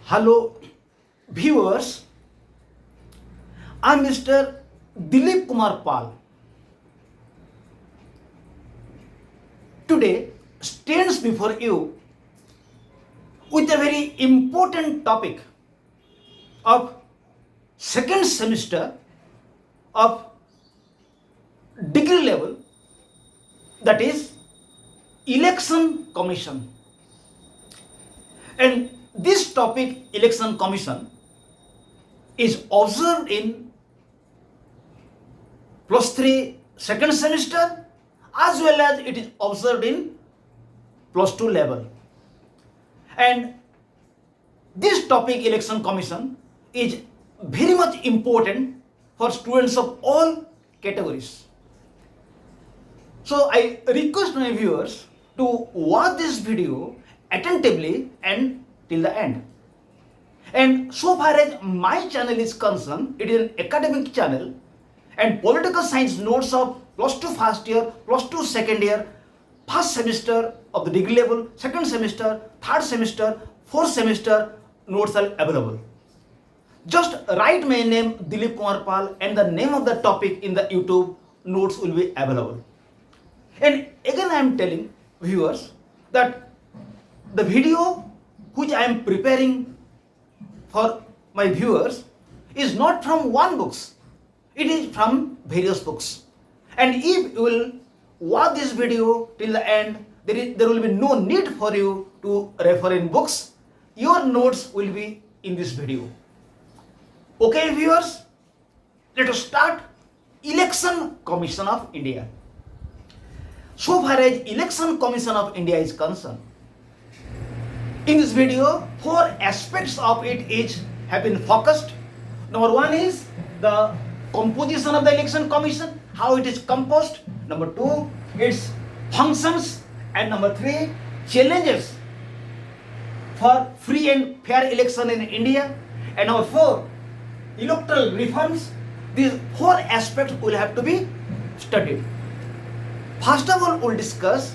Hello, viewers. I'm Mr. Dilip Kumar Pal. Today stands before you with a very important topic of second semester of degree level, that is election commission. And this topic, election commission, is observed in plus 3 second semester as well as it is observed in plus 2 level. And this topic, election commission, is very much important for students of all categories. So I request my viewers to watch this video attentively and till the end. And so far as my channel is concerned, it is an academic channel, and political science notes of plus 2 first year, plus 2 second year, first semester of the degree level, second semester, third semester, fourth semester notes are available. Just write my name Dilip Kumar Pal and the name of the topic in the YouTube notes will be available. And again I am telling viewers that the video which I am preparing for my viewers is not from one books. It is from various books. And if you will watch this video till the end, there will be no need for you to refer in books. Your notes will be in this video. Okay, viewers, let us start. Election Commission of India. So far as Election Commission of India is concerned, in this video, 4 aspects of it have been focused. Number 1 is the composition of the Election Commission, how it is composed. Number 2, its functions. And number 3, challenges for free and fair election in India. And number 4, electoral reforms. These 4 aspects will have to be studied. First of all, we'll discuss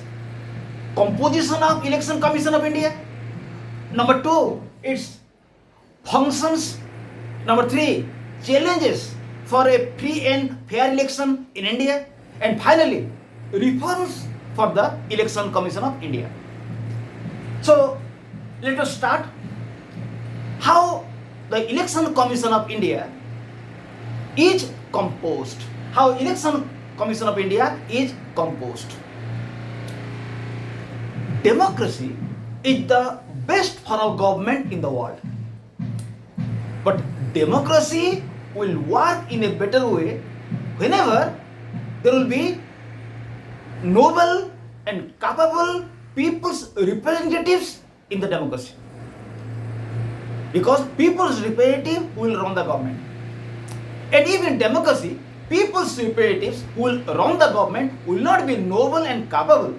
composition of Election Commission of India. Number 2, its functions. Number 3, challenges for a free and fair election in India. And finally, reforms for the Election Commission of India. So, let us start. How the Election Commission of India is composed. How Election Commission of India is composed. Democracy is the best form of government in the world. But democracy will work in a better way whenever there will be noble and capable people's representatives in the democracy. Because people's representative will run the government. And if in democracy, people's representatives who will run the government will not be noble and capable,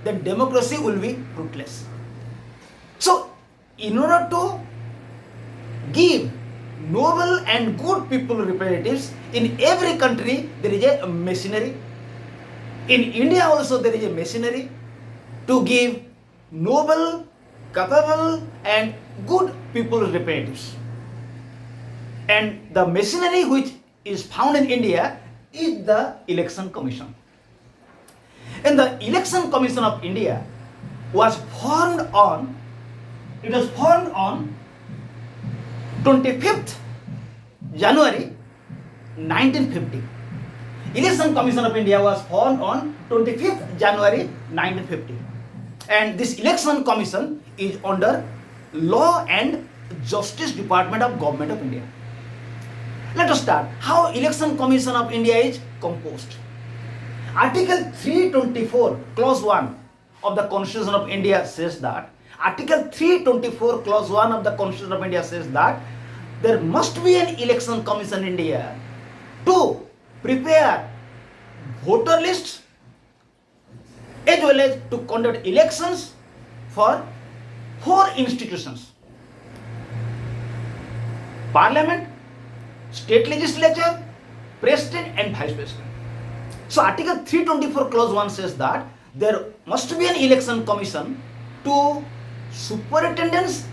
then democracy will be fruitless. So, in order to give noble and good people representatives, in every country there is a machinery. In India also there is a machinery to give noble, capable and good people representatives. And the machinery which is found in India is the Election Commission. And the Election Commission of India was formed on 25th January 1950. Election Commission of India was formed on 25th January 1950. And this Election Commission is under Law and Justice Department of Government of India. Let us start. How Election Commission of India is composed. Article 324 clause 1 of the Constitution of India says that Article 324 clause 1 of the Constitution of India says that there must be an Election Commission in India to prepare voter lists as well as to conduct elections for 4 institutions: Parliament, State Legislature, President and Vice President. So Article 324 clause 1 says that there must be an election commission to superintendence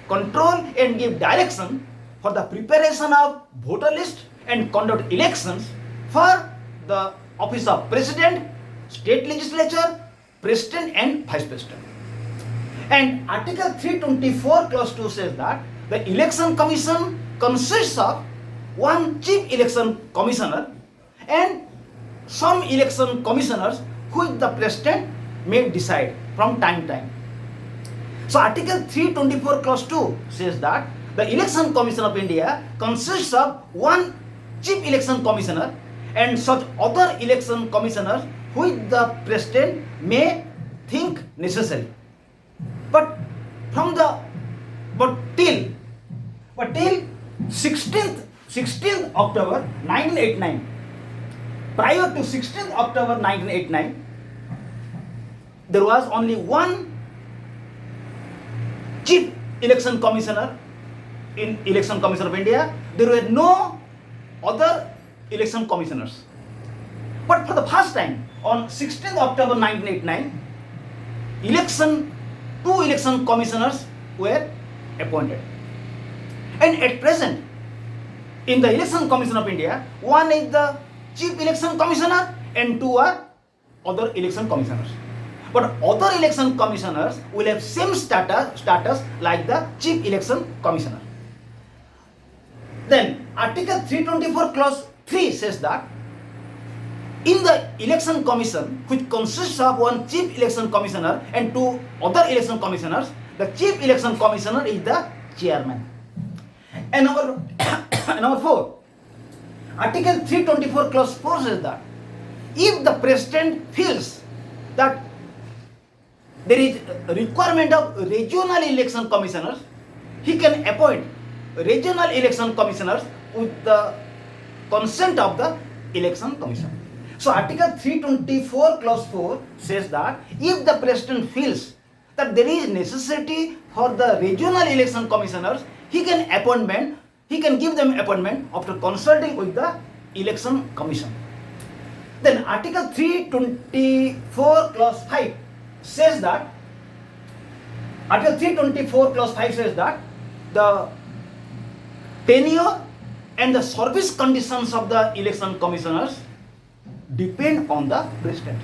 control and give direction for the preparation of voter list and conduct elections for the office of president, state legislature, president and vice president. And Article 324 clause 2 says that the election commission consists of one chief election commissioner and some election commissioners which the president may decide from time to time. So Article 324 clause 2 says that the Election Commission of India consists of one chief election commissioner and such other election commissioners which the president may think necessary. But till 16th October 1989, prior to 16th October 1989, there was only one chief election commissioner in Election Commission of India. There were no other election commissioners. But for the first time, on 16th October 1989, two election commissioners were appointed. And at present, in the Election Commission of India, one is the chief election commissioner and two are other election commissioners. But other election commissioners will have same status like the chief election commissioner. Then Article 324 clause 3 says that in the election commission, which consists of one chief election commissioner and two other election commissioners, the chief election commissioner is the chairman. And number 4, Article 324 clause 4 says that if the president feels that there is a requirement of regional election commissioners, he can appoint regional election commissioners with the consent of the election commission. So Article 324 clause 4 says that if the president feels that there is necessity for the regional election commissioners, he can give them appointment after consulting with the election commission. Then Article 324 clause 5 says that Article 324 clause 5 says that the tenure and the service conditions of the election commissioners depend on the president.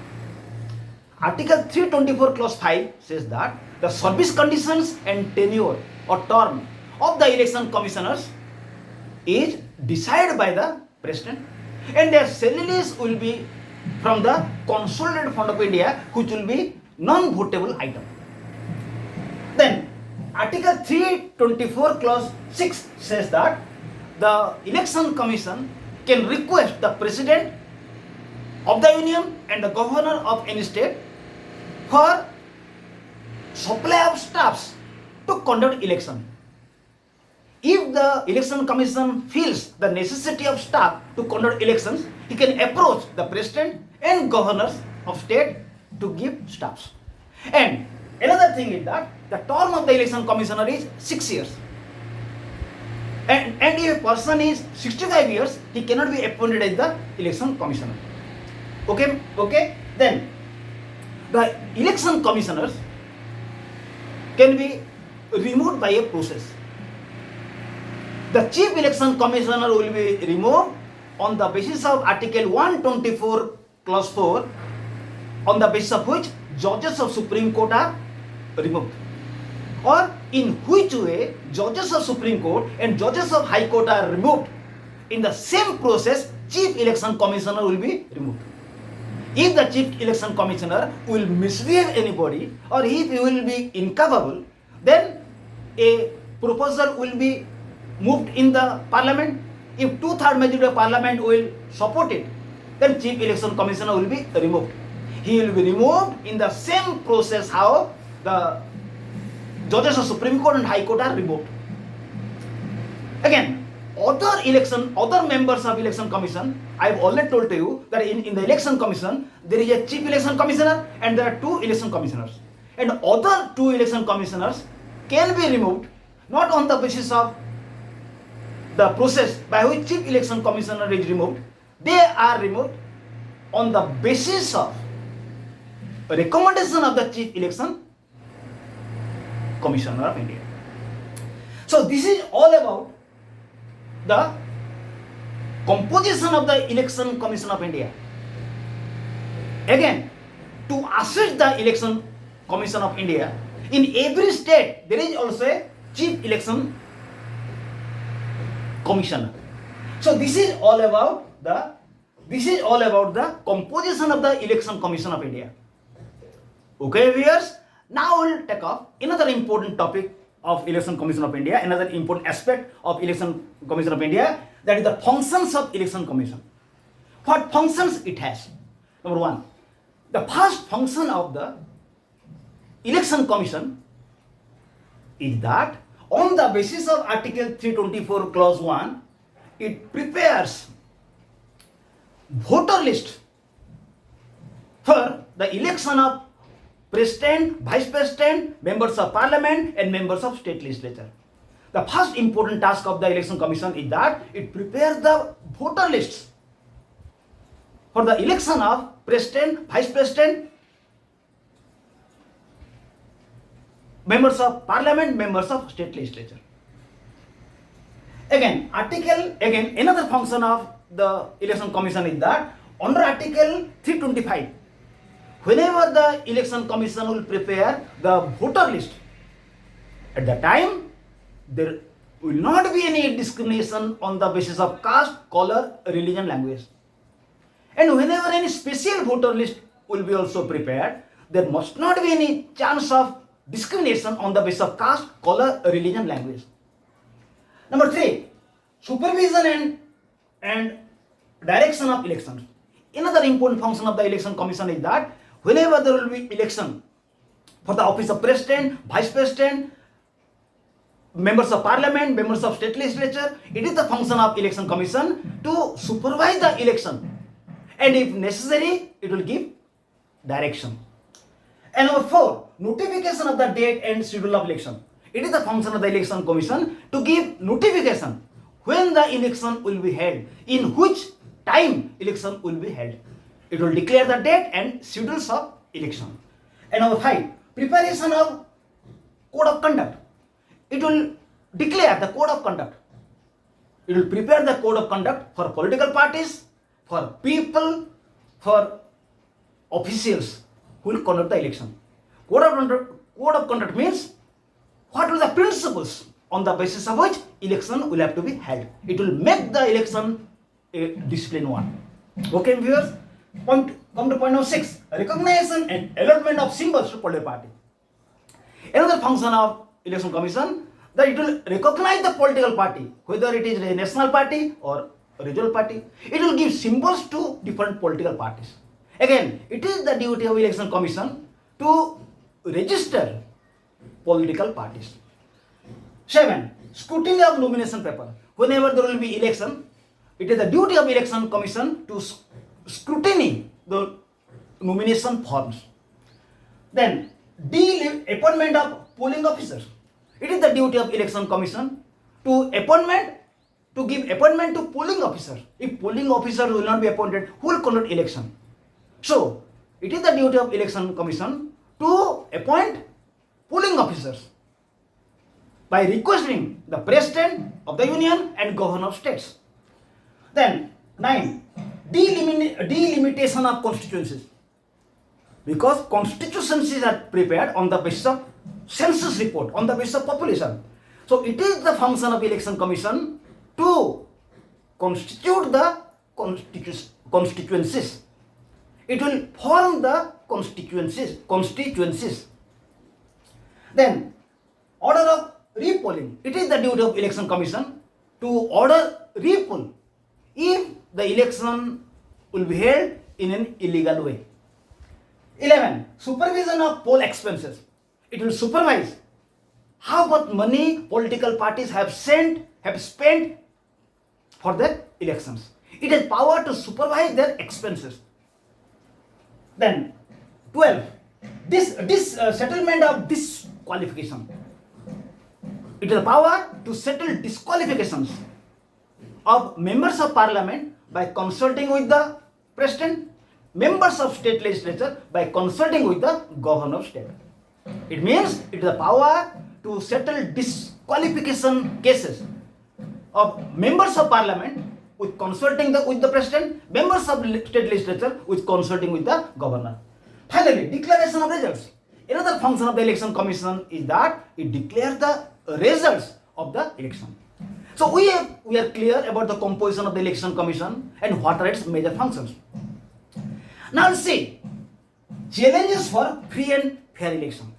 Article 324 clause 5 says that the service conditions and tenure or term of the election commissioners is decided by the president, and their salaries will be from the Consolidated Fund of India, which will be non-votable item. Then Article 324 clause 6 says that the election commission can request the president of the union and the governor of any state for supply of staffs to conduct election. If the election commission feels the necessity of staff to conduct elections, he can approach the president and governors of state to give staffs. And another thing is that the term of the election commissioner is 6 years. And if a person is 65 years, he cannot be appointed as the election commissioner. Okay? Then the election commissioners can be removed by a process. The chief election commissioner will be removed on the basis of Article 124 clause 4, on the basis of which judges of Supreme Court are removed, or in which way judges of Supreme Court and judges of High Court are removed. In the same process, chief election commissioner will be removed. If the chief election commissioner will misbehave anybody, or if he will be incapable, then a proposal will be moved in the parliament. If 2/3 majority of parliament will support it, then chief election commissioner will be removed. He will be removed in the same process how the judges of Supreme Court and High Court are removed. Again, other members of election commission, I have already told to you that in the election commission there is a chief election commissioner and there are 2 election commissioners, and other 2 election commissioners can be removed not on the basis of the process by which chief election commissioner is removed. They are removed on the basis of a recommendation of the chief election commissioner of India. So this is all about the composition of the Election Commission of India. Again, to assist the Election Commission of India, in every state there is also a Chief Election Commissioner. So this is all about the composition of the Election Commission of India. Okay, viewers. Now we'll take up another important topic of Election Commission of India, another important aspect of Election Commission of India, that is the functions of Election Commission. What functions it has? Number one, the first function of the Election Commission is that on the basis of Article 324 Clause 1, it prepares voter list for the election of President, Vice President, Members of Parliament and Members of State Legislature. The first important task of the Election Commission is that it prepares the voter lists for the election of President, Vice President, Members of Parliament, Members of State Legislature. Again, another function of the Election Commission is that under Article 325, whenever the Election Commission will prepare the voter list, at the time there will not be any discrimination on the basis of caste, color, religion, language. And whenever any special voter list will be also prepared, there must not be any chance of discrimination on the basis of caste, color, religion, language. Number 3, supervision and direction of elections. Another important function of the Election Commission is that whenever there will be election for the office of President, Vice President, Members of Parliament, Members of State Legislature, it is the function of Election Commission to supervise the election, and if necessary, it will give direction. And number 4, notification of the date and schedule of election. It is the function of the Election Commission to give notification when the election will be held, in which time election will be held. It will declare the date and schedules of election. And number 5, preparation of code of conduct. It will declare the code of conduct. It will prepare the code of conduct for political parties, for people, for officials who will conduct the election. Code of conduct means what are the principles on the basis of which election will have to be held. It will make the election a disciplined one. Okay, viewers? Come to point number 6, recognition and allotment of symbols to political party. Another function of Election Commission, that it will recognize the political party, whether it is a national party or a regional party. It will give symbols to different political parties. Again, it is the duty of Election Commission to register political parties. 7, scrutiny of nomination paper. Whenever there will be election, it is the duty of Election Commission to scrutiny the nomination forms. Then, appointment of polling officers. It is the duty of Election Commission to give appointment to polling officers. If polling officers will not be appointed, who will conduct election? So, it is the duty of Election Commission to appoint polling officers by requesting the President of the Union and Governor of States. Then, 9, delimitation of constituencies. Because constituencies are prepared on the basis of census report, on the basis of population. So, it is the function of Election Commission to constitute the constituencies. It will form the constituencies. Then, order of repolling. It is the duty of Election Commission to order repoll if the election will be held in an illegal way. 11, supervision of poll expenses. It will supervise how much money political parties have spent for their elections. It has power to supervise their expenses. Then 12, this settlement of disqualification. It has power to settle disqualifications of members of parliament by consulting with the president, members of state legislature by consulting with the governor of state. It means it is the power to settle qualification cases of members of parliament with consulting with the president, members of state legislature with consulting with the governor. Finally, declaration of results. Another function of the election commission is that it declares the results of the election. So we are clear about the composition of the election commission and what are its major functions. Now let's see challenges for free and fair election.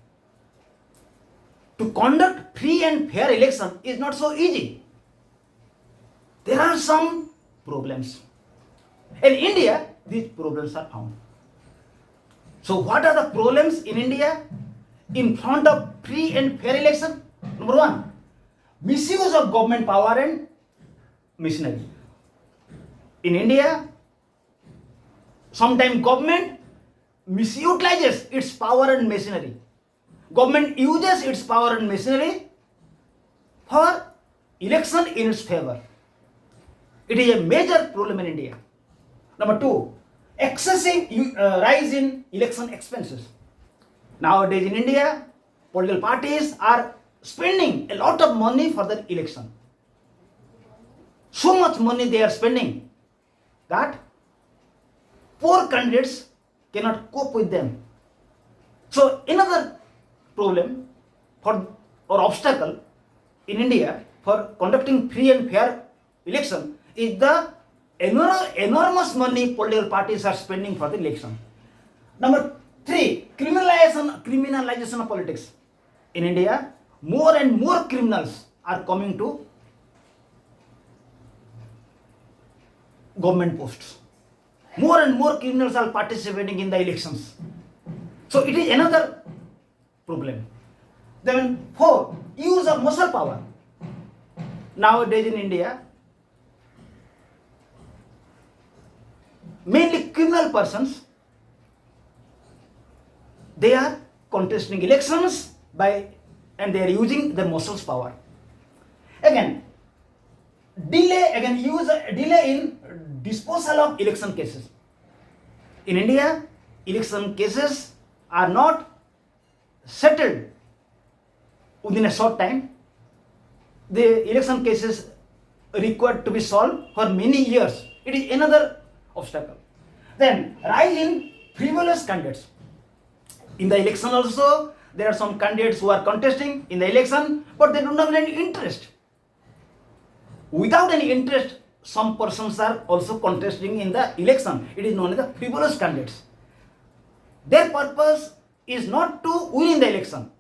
To conduct free and fair election is not so easy. There are some problems. In India, these problems are found. So what are the problems in India in front of free and fair election? Number one, misuse of government power and machinery. In India, sometimes government misutilizes its power and machinery. Government uses its power and machinery for election in its favor. It is a major problem in India. Number two, excessive rise in election expenses. Nowadays in India, political parties are spending a lot of money for the election. So much money they are spending that poor candidates cannot cope with them. So another problem or obstacle in India for conducting free and fair election is the enormous money political parties are spending for the election. Number three, criminalization of politics. In India, more and more criminals are coming to government posts. More and more criminals are participating in the elections. So it is another problem. Then four, use of muscle power. Nowadays in India, mainly criminal persons, they are contesting elections and they are using their muscles power. Again, delay in disposal of election cases. In India, election cases are not settled within a short time. The election cases required to be solved for many years. It is another obstacle. Then rise in frivolous candidates. In the election also, there are some candidates who are contesting in the election, but they don't have any interest. Without any interest, some persons are also contesting in the election. It is known as the frivolous candidates. Their purpose is not to win in the election.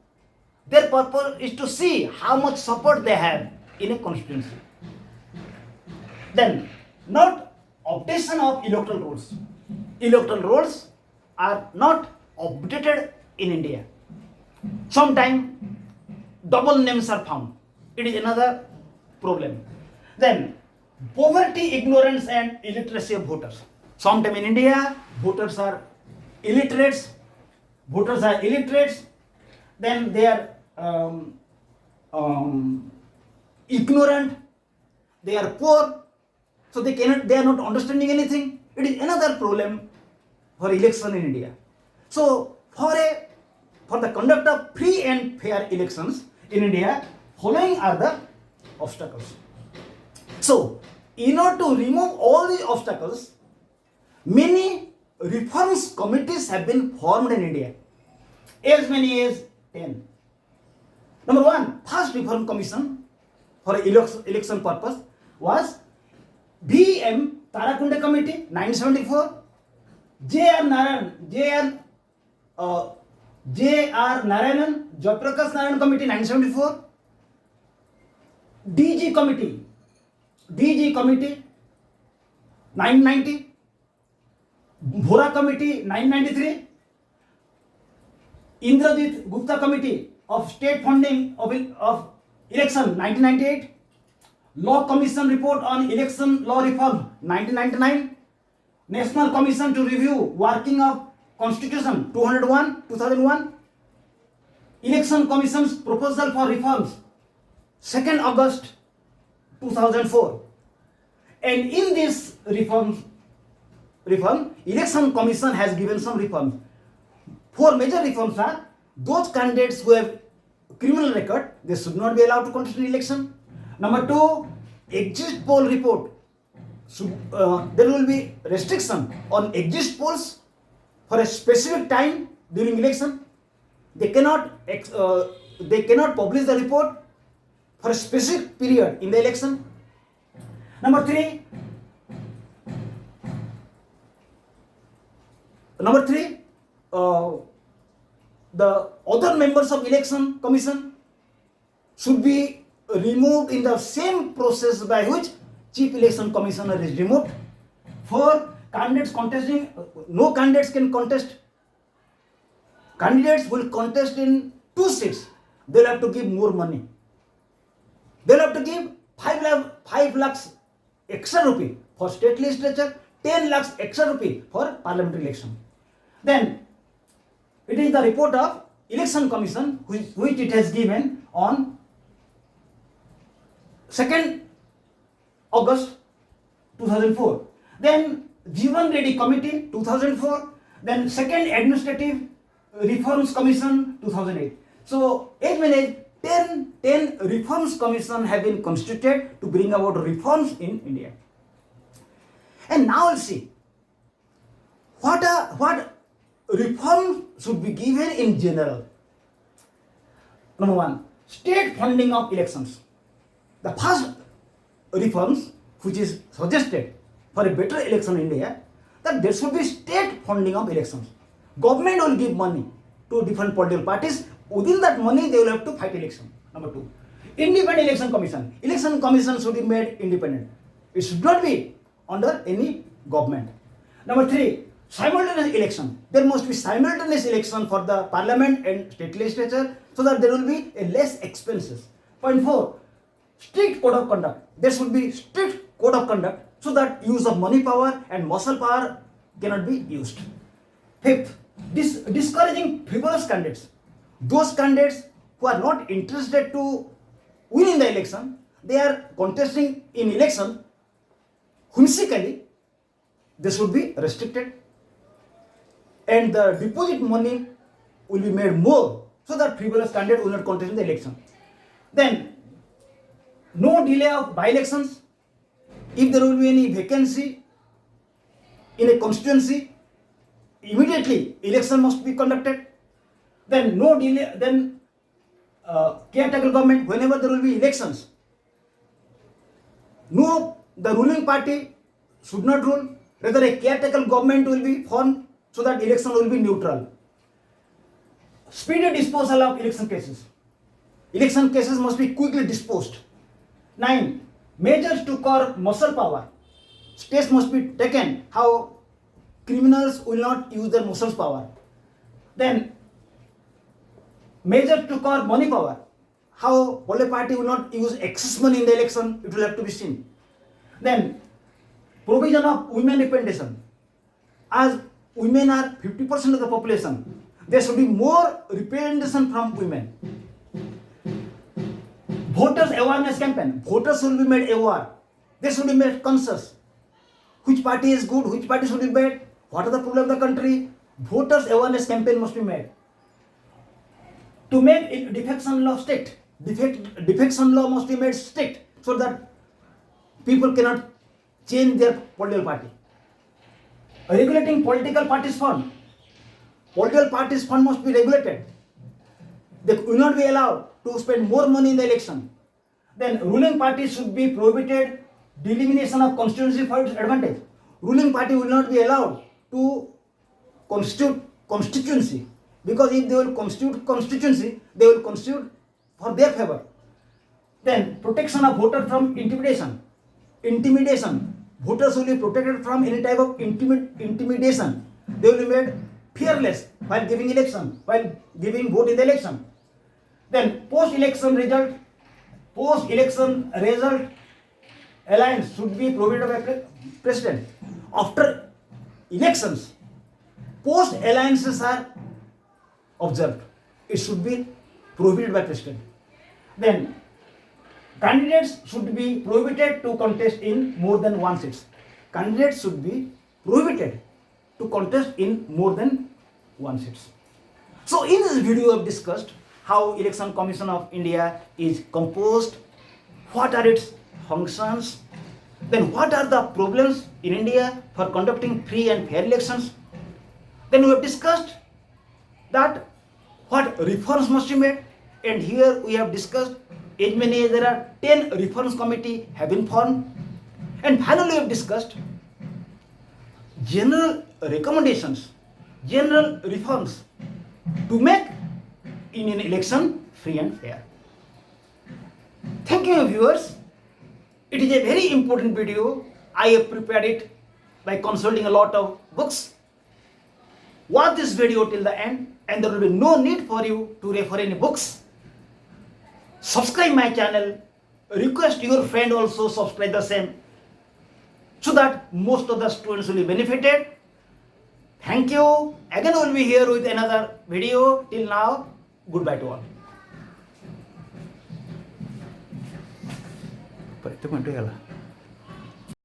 Their purpose is to see how much support they have in a constituency. Then, not updation of electoral rolls. Electoral rolls are not updated in India. Sometimes double names are found. It is another problem. Then poverty, ignorance and illiteracy of voters. Sometimes in India, voters are illiterates. Then they are ignorant. They are poor. So they are not understanding anything. It is another problem for election in India. So for the conduct of free and fair elections in India, following are the obstacles. So in order to remove all the obstacles, many reforms committees have been formed in India. As many as 10. Number one, first reform commission for election purpose was V.M. Tarakunda Committee, 1974. J.R. Narayanan, Jayaprakash Narayan Committee, 1974. DG Committee, 1990. Bhora Committee, 1993. Indrajit Gupta Committee of State Funding of Election, 1998. Law Commission Report on Election Law Reform, 1999. National Commission to Review Working of Constitution, 201, 2001. Election Commission's Proposal for Reforms, 2nd August 2004. And in this reform, Election Commission has given some reforms. 4 major reforms are those candidates who have criminal record, they should not be allowed to contest in election. Number two, exit poll report. There will be restriction on exit polls for a specific time during election. They cannot publish the report for a specific period in the election. Number three, the other members of election commission should be removed in the same process by which chief election commissioner is removed. For candidates contesting, no candidates can contest. Candidates will contest in 2 seats. They'll have to give more money. They'll have to give 5 lakhs extra rupee for state legislature, 10 lakhs extra rupee for parliamentary election. Then it is the report of election commission which it has given on 2nd August 2004. Then Jeevan Reddy Committee 2004. Then 2nd Administrative Reforms Commission 2008. So as many as 10 reforms commission have been constituted to bring about reforms in India. And now we'll see what reforms should be given in general. Number one, state funding of elections. The first reforms which is suggested for a better election in India, that there should be state funding of elections. Government will give money to different political parties. Within that money, they will have to fight election. Number two, independent election commission. Election commission should be made independent. It should not be under any government. Number three, simultaneous election. There must be simultaneous election for the parliament and state legislature so that there will be a less expenses. Point four, strict code of conduct. There should be strict code of conduct so that use of money power and muscle power cannot be used. Fifth, discouraging frivolous candidates. Those candidates who are not interested to win in the election, they are contesting in election whimsically, they should be restricted. And the deposit money will be made more so that frivolous candidate will not contest in the election. Then, no delay of by-elections. If there will be any vacancy in a constituency, immediately election must be conducted. Then no delay, then caretaker government, whenever there will be elections, the ruling party should not rule, rather a caretaker government will be formed so that election will be neutral. Speedy disposal of election cases. Election cases must be quickly disposed. 9. Measures to curb muscle power. Steps must be taken how criminals will not use their muscle power. Then measures to curb money power. How political party will not use excess money in the election, it will have to be seen. Then provision of women representation. As women are 50% of the population, there should be more representation from women. Voters awareness campaign. Voters will be made aware. They should be made conscious. Which party is good, which party should be bad, what are the problems of the country. Voters awareness campaign must be made. To make defection law strict. Defection law must be made strict so that people cannot change their political party. Regulating political parties fund. Political parties fund must be regulated. They will not be allowed to spend more money in the election. Then ruling parties should be prohibited delimitation of constituency for its advantage. Ruling party will not be allowed to constitute constituency, because if they will constitute constituency, they will constitute for their favor. Then protection of voter from intimidation. Voters will be protected from any type of intimidation. They will be made fearless while giving election, while giving vote in the election. Then post-election result alliance should be prohibited by president. After elections, post-alliances are observed. It should be prohibited by president. Then candidates should be prohibited to contest in more than one seat. Candidates should be prohibited to contest in more than one seat. So in this video I have discussed how Election Commission of India is composed, what are its functions, then what are the problems in India for conducting free and fair elections. Then we have discussed that what reforms must be made, and here we have discussed as many as there are 10 reforms committee have been formed, and finally we have discussed general recommendations, general reforms to make Indian election free and fair. Thank you viewers. It is a very important video. I have prepared it by consulting a lot of books. Watch this video till the end and there will be no need for you to refer any books. Subscribe my channel. Request your friend also subscribe the same so that most of the students will be benefited. Thank you. Again we will be here with another video. Till now, goodbye to all. Itu